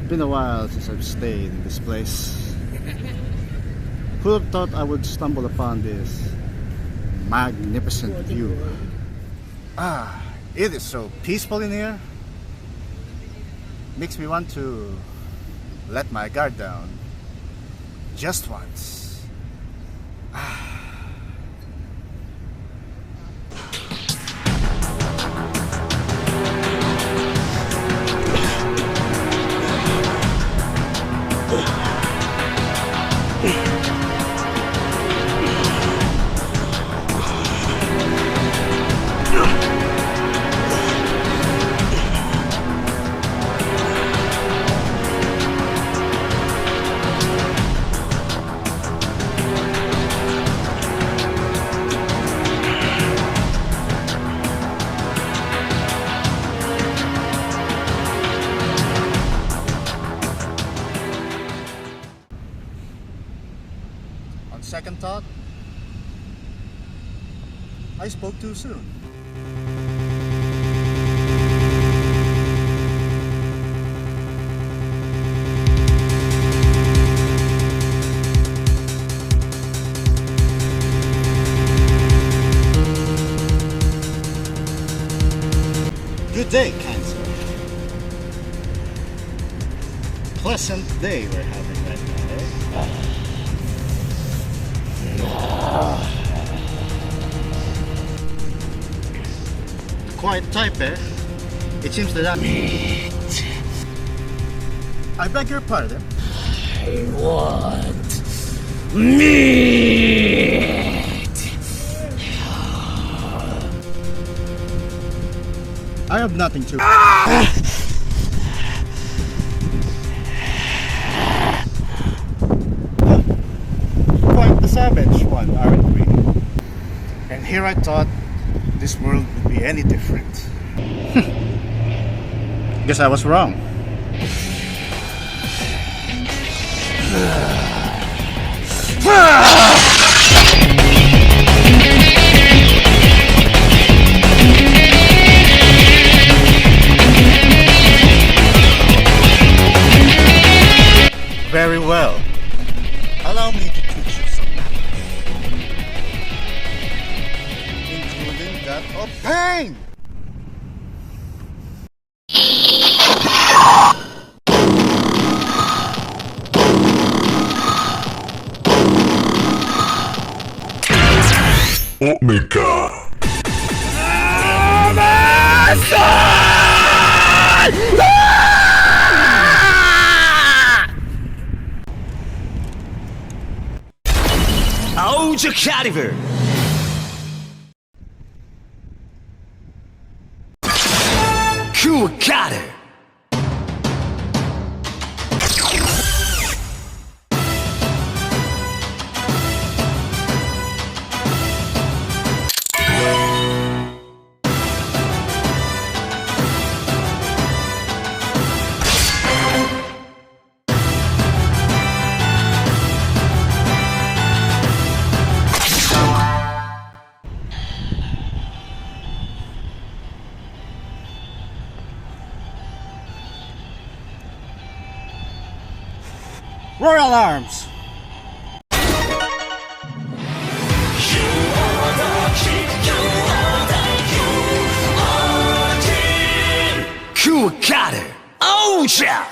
Been a while since I've stayed in this place. Who would have thought I would stumble upon this magnificent view? Ah, it is so peaceful in here. Makes me want to let my guard down just once. On second thought, I spoke too soon. Good day, Cancer. Pleasant day we're having right now, eh? Quiet type, eh? It seems that I'm... Meat. I beg your pardon? I want meat. I have nothing to... Quite the savage one, aren't we? And here I thought this world would be any different. Guess I was wrong. Very well. Allow me to teach you some manners, including that of pain. Omega. Ohgercalibur. Got it. Royal Arms! Got it. Oh, yeah.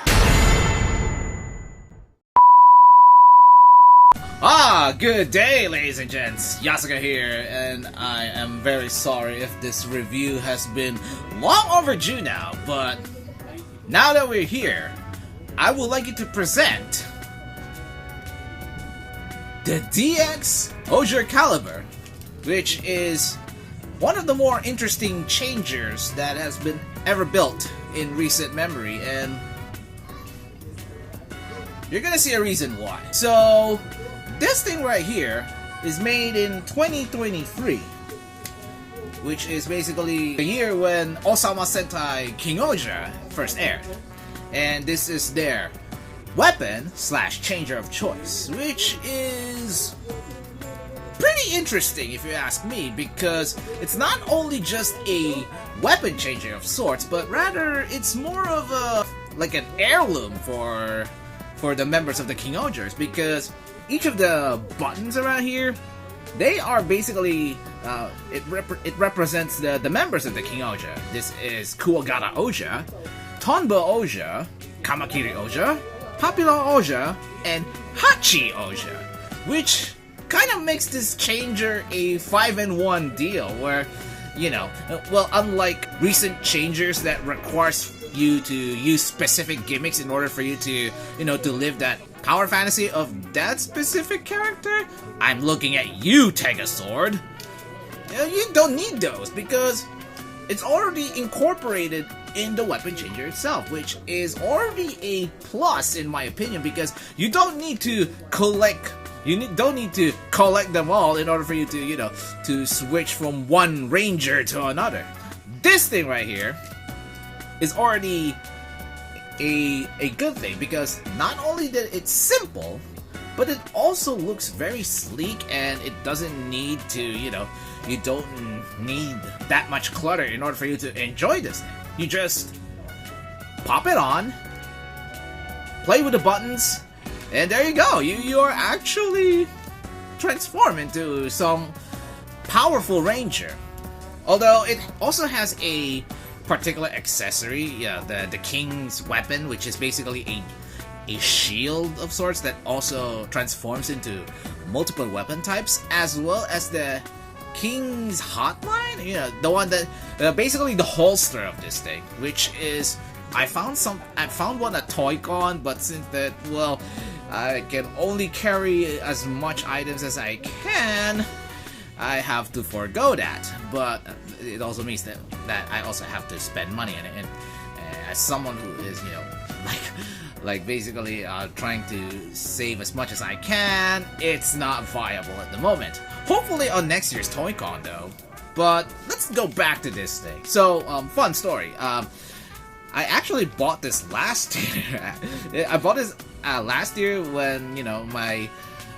Good day, ladies and gents. Yasuka here, and I am very sorry if this review has been long overdue now, but now that we're here, I would like you to present the DX Ohgercalibur, which is one of the more interesting changers that has been ever built in recent memory, and you're gonna see a reason why. So, this thing right here is made in 2023, which is basically the year when Osama Sentai King Ohger first aired. And this is their weapon slash changer of choice, which is pretty interesting if you ask me, because it's not only just a weapon changer of sorts, but rather it's more of a like an heirloom for the members of the King Ogers, because each of the buttons around here, they are basically it represents the members of the King Oja. This is Kuwagara Oja, Tonbo Oja, Kamakiri Oja, Papilla Oja, and Hachi Oja, which kind of makes this changer a 5-in-1 deal where, you know, well, unlike recent changers that requires you to use specific gimmicks in order for you to, you know, to live that power fantasy of that specific character, I'm looking at you, Tegasword. You don't need those because it's already incorporated in the weapon changer itself, which is already a plus in my opinion, because you don't need to collect. Don't need to collect them all in order for you to, you know, to switch from one ranger to another. This thing right here is already a good thing, because not only that it's simple, but it also looks very sleek, and it doesn't need to, you know, you don't need that much clutter in order for you to enjoy this thing. You just pop it on, play with the buttons, and there you go. You are actually transformed into some powerful ranger. Although it also has a particular accessory, yeah, the king's weapon, which is basically a shield of sorts that also transforms into multiple weapon types, as well as the king's hotline, yeah, the one that basically the holster of this thing, which is I found one at Toy-Con, but since that, well, I can only carry as much items as I can, I have to forego that. But it also means that I also have to spend money on it, and as someone who is, you know, like basically trying to save as much as I can, it's not viable at the moment. Hopefully on next year's Toy-Con though. But let's go back to this thing. So, fun story. I actually bought this last year. I bought this last year when, you know, my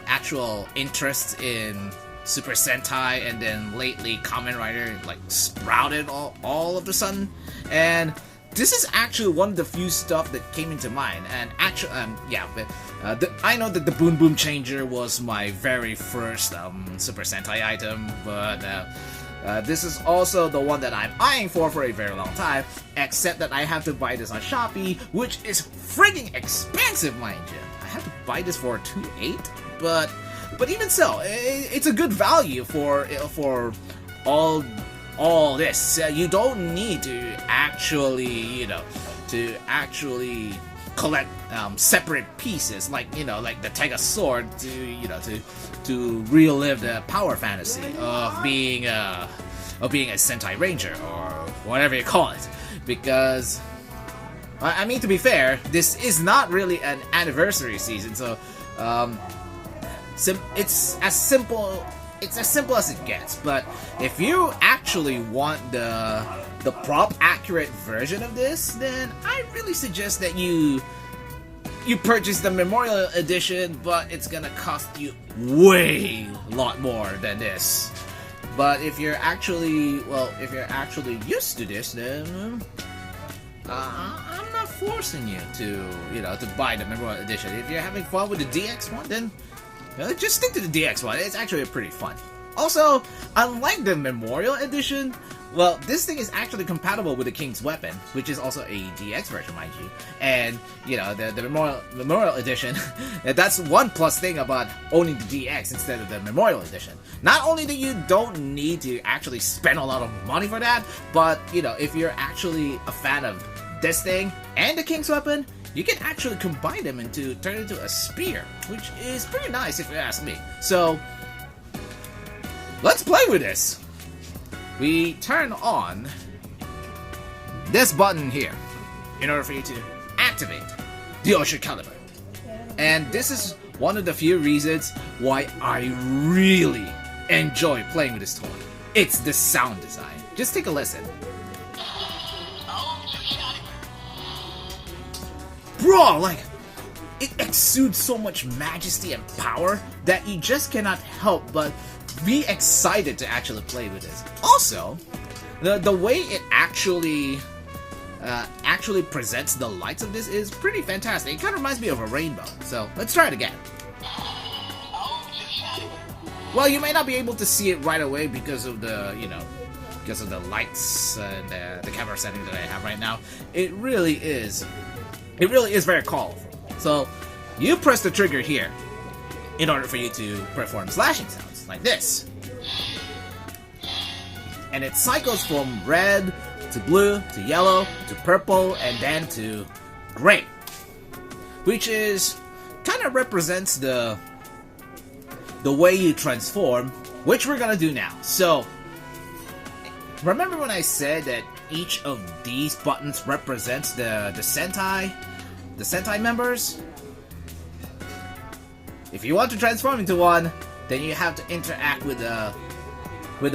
actual interest in Super Sentai and then lately Kamen Rider like sprouted all of a sudden. And this is actually one of the few stuff that came into mind. And actually, yeah, but I know that the Boom Boom Changer was my very first Super Sentai item, but this is also the one that I'm eyeing for a very long time, except that I have to buy this on Shopee, which is frigging expensive, mind you. I have to buy this for $2.8, but even so, it's a good value for all this. You don't need to actually, you know, collect separate pieces like, you know, like the Tegasword to, you know, to relive the power fantasy of being a Sentai Ranger or whatever you call it. Because I mean, to be fair, this is not really an anniversary season, so it's as simple as it gets. But if you actually want the prop accurate version of this, then I really suggest that you purchase the Memorial Edition, but it's gonna cost you way a lot more than this. But if you're actually used to this, then I'm not forcing you to, you know, to buy the Memorial Edition. If you're having fun with the DX one, then just stick to the DX one. It's actually pretty fun. Also, unlike the Memorial Edition, well, this thing is actually compatible with the King's Weapon, which is also a DX version, mind you. And, you know, the Memorial Edition, that's one plus thing about owning the DX instead of the Memorial Edition. Not only that you don't need to actually spend a lot of money for that, but, you know, if you're actually a fan of this thing and the King's Weapon, you can actually combine them into turn it into a spear, which is pretty nice if you ask me. So, let's play with this. We turn on this button here in order for you to activate the Ohgercalibur. And this is one of the few reasons why I really enjoy playing with this toy. It's the sound design. Just take a listen. Bro, like, it exudes so much majesty and power that you just cannot help but be excited to actually play with this. Also, the way it actually actually presents the lights of this is pretty fantastic. It kind of reminds me of a rainbow. So let's try it again. Well, you may not be able to see it right away because of the, because of the lights and the camera setting that I have right now. It really is very colorful. So you press the trigger here in order for you to perform slashing sounds like this. And it cycles from red to blue to yellow to purple and then to gray, which is kind of represents the way you transform, which we're gonna do now. So remember when I said that each of these buttons represents the Sentai members? If you want to transform into one, then you have to interact with the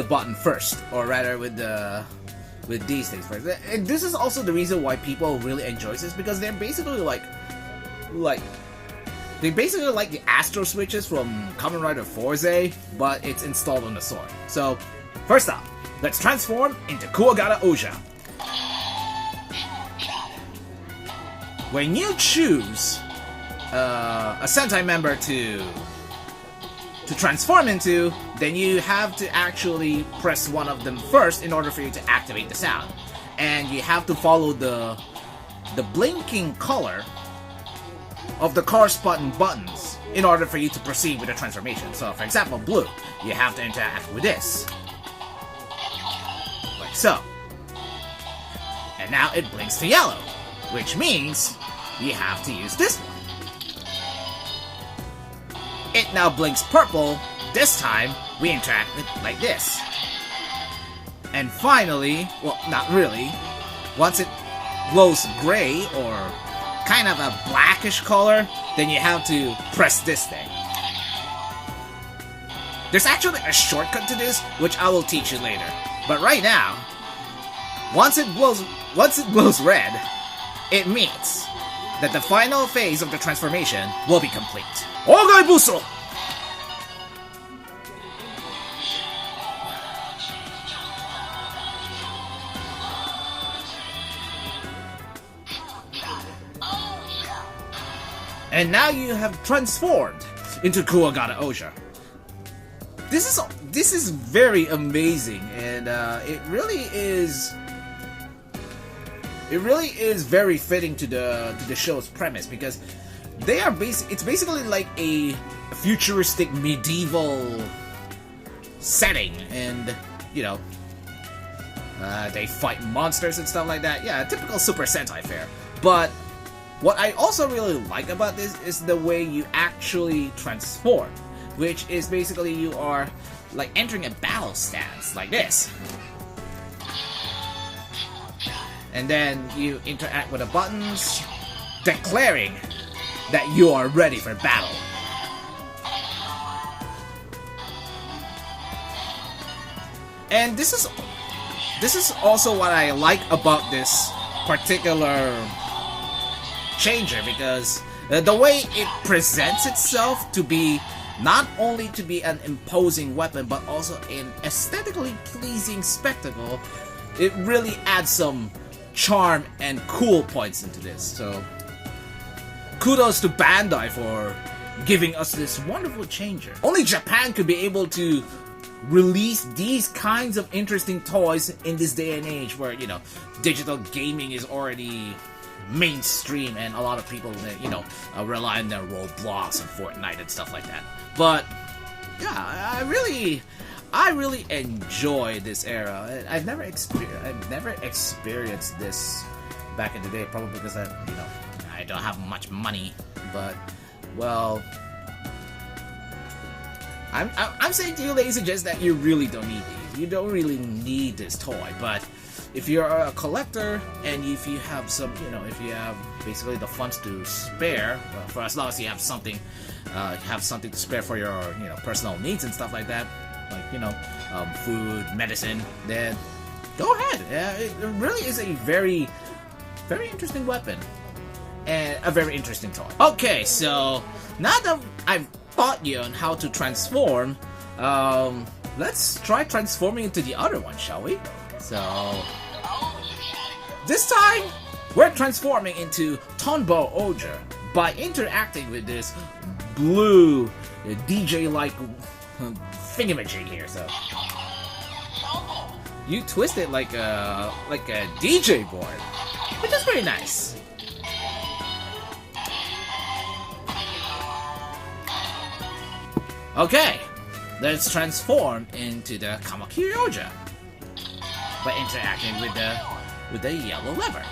button first, or rather with these things first. And this is also the reason why people really enjoy this, because they're basically like the Astro switches from Kamen Rider Forze, but it's installed on the sword. So first up, let's transform into Kuwagata Ohja. When you choose a Sentai member to transform into, then you have to actually press one of them first in order for you to activate the sound. And you have to follow the blinking color of the corresponding buttons in order for you to proceed with the transformation. So for example, blue, you have to interact with this. Like so. And now it blinks to yellow, which means you have to use this one. It now blinks purple. This time, we interact with like this. And finally, well, not really, once it glows gray or kind of a blackish color, then you have to press this thing. There's actually a shortcut to this, which I will teach you later. But right now, once it glows red, it means that the final phase of the transformation will be complete. Ohgercalibur! And now you have transformed into Kuwagata Ohja. This is very amazing, and it really is very fitting to the show's premise, because they are it's basically like a futuristic medieval setting, and they fight monsters and stuff like that. Yeah, typical Super Sentai fare. But what I also really like about this is the way you actually transform, which is basically you are like entering a battle stance like this. And then you interact with the buttons, declaring that you are ready for battle. And this is also what I like about this particular changer, because the way it presents itself to be not only to be an imposing weapon, but also an aesthetically pleasing spectacle, it really adds some charm and cool points into this. So kudos to Bandai for giving us this wonderful changer. Only Japan could be able to release these kinds of interesting toys in this day and age where, digital gaming is already mainstream and a lot of people, rely on their Roblox and Fortnite and stuff like that. But yeah, I really enjoy this era. I've never experienced this back in the day, probably because I don't have much money. But well, I'm saying to you, ladies and gents, that you really don't need these. You don't really need this toy. But if you're a collector and if you have some, if you have basically the funds to spare, well, for as long as you have something to spare for your, personal needs and stuff like that, like, food, medicine, then go ahead. It really is a very, very interesting weapon and a very interesting toy. Okay, so now that I've taught you on how to transform, let's try transforming into the other one, shall we? So This time, we're transforming into Tonbo Oja by interacting with this blue DJ-like thingamajig here. So you twist it like a DJ board, which is pretty nice. Okay, let's transform into the Kamakiri Oja by interacting with the yellow lever.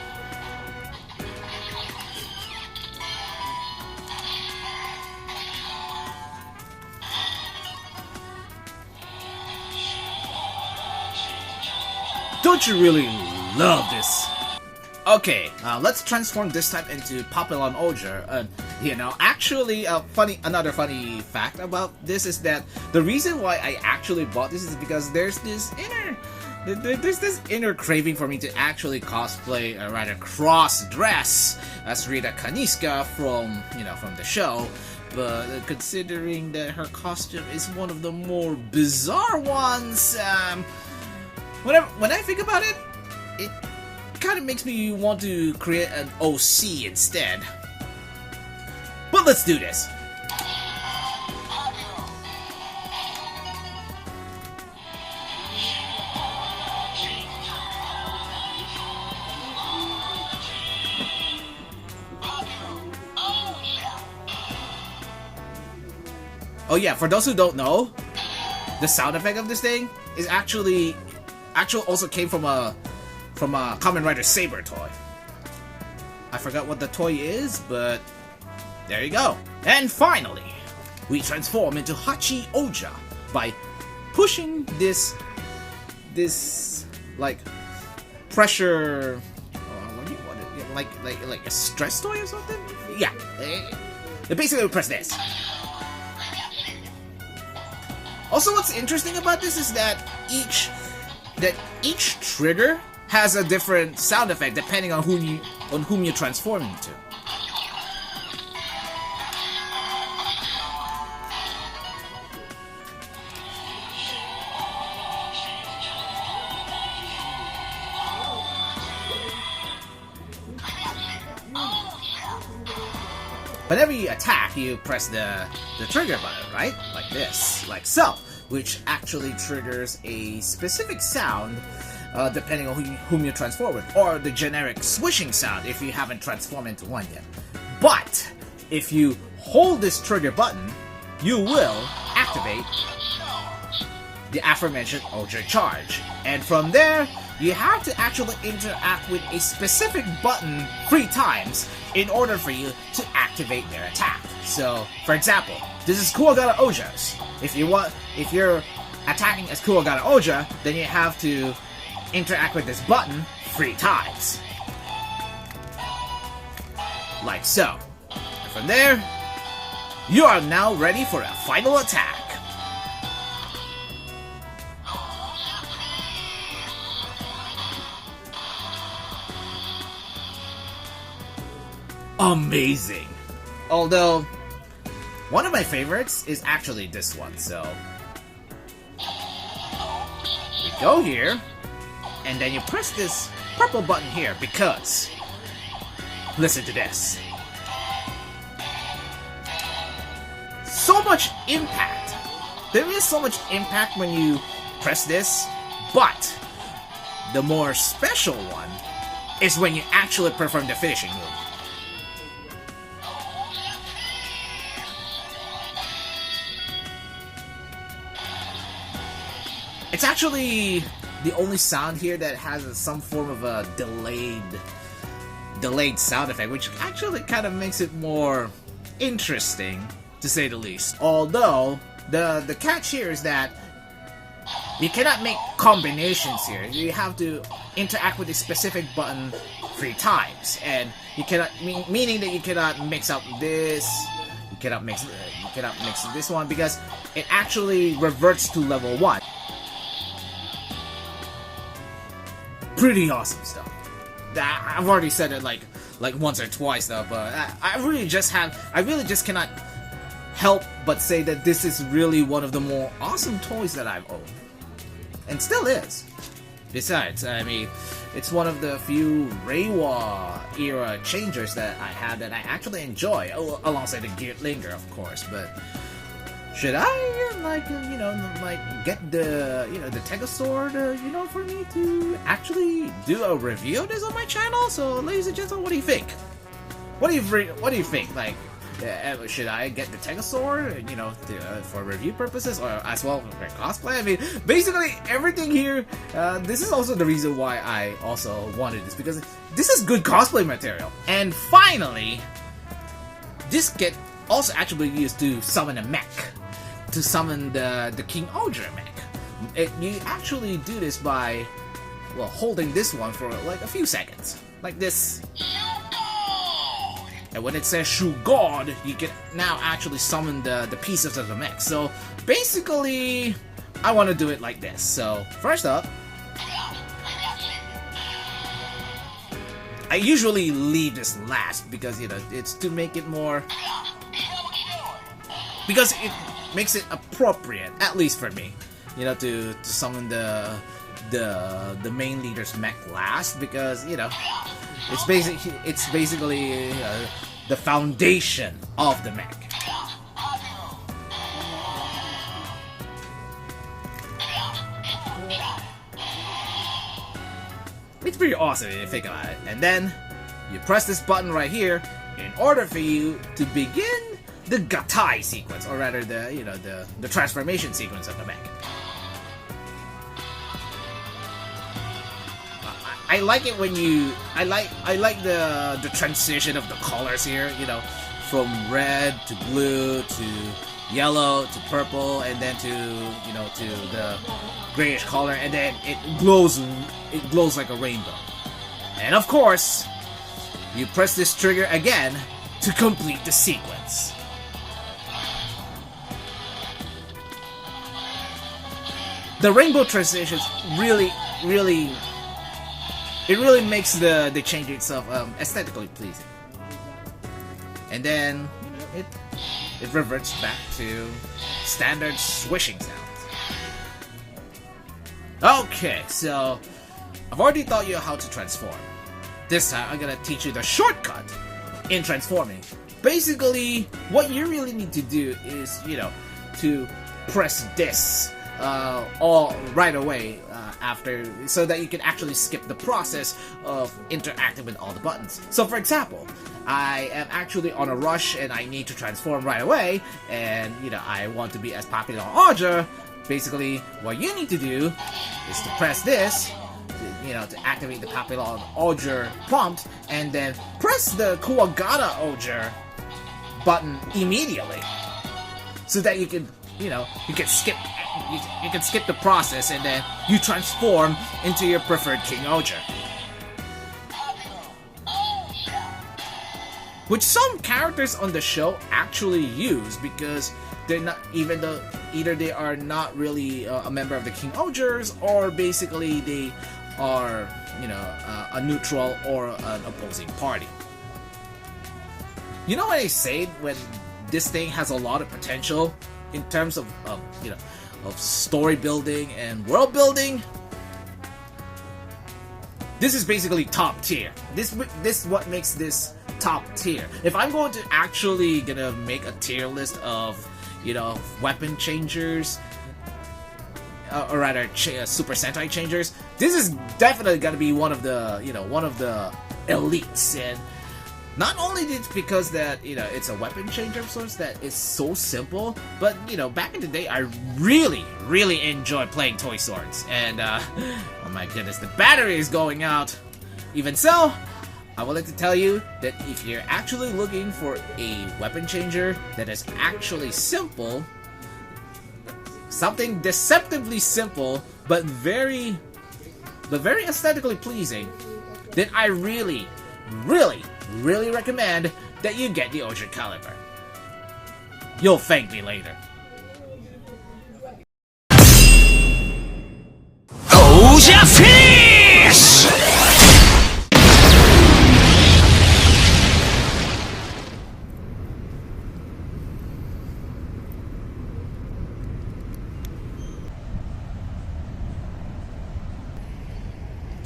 Don't you really love this? Okay, let's transform this time into Papillon Oja. Actually, another funny fact about this is that the reason why I actually bought this is because there's this inner craving for me to actually cosplay, or rather cross-dress as Rita Kaniska from the show. But considering that her costume is one of the more bizarre ones, when I think about it, it kind of makes me want to create an OC instead. But let's do this. Oh yeah, for those who don't know, the sound effect of this thing is actually also came from a Kamen Rider Saber toy. I forgot what the toy is, but there you go. And finally, we transform into Hachi Oja by pushing this like pressure. What do you want it? Like a stress toy or something? Yeah. Basically, we press this. Also, what's interesting about this is that each trigger has a different sound effect depending on whom you transform into. Whenever you attack, you press the trigger button, right? Like this, like so, which actually triggers a specific sound depending on whom you transform with, or the generic swishing sound if you haven't transformed into one yet. But if you hold this trigger button, you will activate the aforementioned Oja charge, and from there you have to actually interact with a specific button 3 times in order for you to activate their attack. So, for example, this is Kuwagata Oja's. If you're attacking as Kuwagata Oja, then you have to interact with this button 3 times. Like so. And from there, you are now ready for a final attack. Amazing! Although, one of my favorites is actually this one, so we go here, and then you press this purple button here because, listen to this. So much impact! There is so much impact when you press this, but the more special one is when you actually perform the finishing move. It's actually the only sound here that has some form of a delayed sound effect, which actually kind of makes it more interesting, to say the least. Although, the catch here is that you cannot make combinations here. You have to interact with a specific button 3 times, and you cannot, meaning that you cannot mix up this, you cannot mix this one, because it actually reverts to level 1. Pretty awesome stuff. I've already said it like once or twice though, but I really just cannot help but say that this is really one of the more awesome toys that I've owned, and still is. Besides, I mean, it's one of the few Reiwa era changers that I have that I actually enjoy, alongside the Geartlinger, of course. But should I get the the Tegasword, for me to actually do a review of this on my channel? So, ladies and gentlemen, what do you think? What do you think? Like, should I get the Tegasword, for review purposes, or as well for cosplay? I mean, basically everything here. This is also the reason why I also wanted this, because this is good cosplay material. And finally, this can also actually be used to summon a mech, to summon the King Ohger mech. You actually do this by, well, holding this one for like a few seconds, like this. And when it says Shoe God, you can now actually summon the pieces of the mech. So basically, I want to do it like this. So first up, I usually leave this last because it's to make it more, because it makes it appropriate, at least for me, to summon the main leader's mech last, because it's basically the foundation of the mech. It's pretty awesome if you think about it. And then you press this button right here in order for you to begin the Gatai sequence, or rather the transformation sequence of the mech. I like it when I like the transition of the colors here, from red to blue to yellow to purple, and then to the grayish color, and then it glows like a rainbow. And of course, you press this trigger again to complete the sequence. The rainbow transitions really makes the change itself aesthetically pleasing. And then it reverts back to standard swishing sounds. Okay, so I've already taught you how to transform. This time I'm gonna teach you the shortcut in transforming. Basically, what you really need to do is, to press this all right away after, so that you can actually skip the process of interacting with all the buttons. So for example, I am actually on a rush and I need to transform right away, and I want to be as popular on Ohger. Basically, what you need to do is to press this, to activate the Papillon Ohger prompt, and then press the Kuwagata Ohger button immediately, so that you can skip the process, and then you transform into your preferred King Ohger, which some characters on the show actually use, because they're not, even though either they are not really a member of the King Ohgers, or basically they are a neutral or an opposing party. You know what I say when this thing has a lot of potential in terms of story building and world building? This is basically top tier. This what makes this top tier. If I'm going to actually make a tier list of weapon changers, or rather Super Sentai changers, this is definitely gonna be one of the elites. And not only is it because that it's a weapon changer of sorts that is so simple, but back in the day I really enjoyed playing toy swords, and oh my goodness, the battery is going out. Even so, I would like to tell you that if you're actually looking for a weapon changer that is actually simple, something deceptively simple but very aesthetically pleasing, then I really recommend that you get the Ohgercalibur. You'll thank me later. Ohger Finish!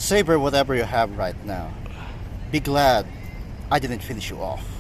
Savor whatever you have right now. Be glad I didn't finish you off.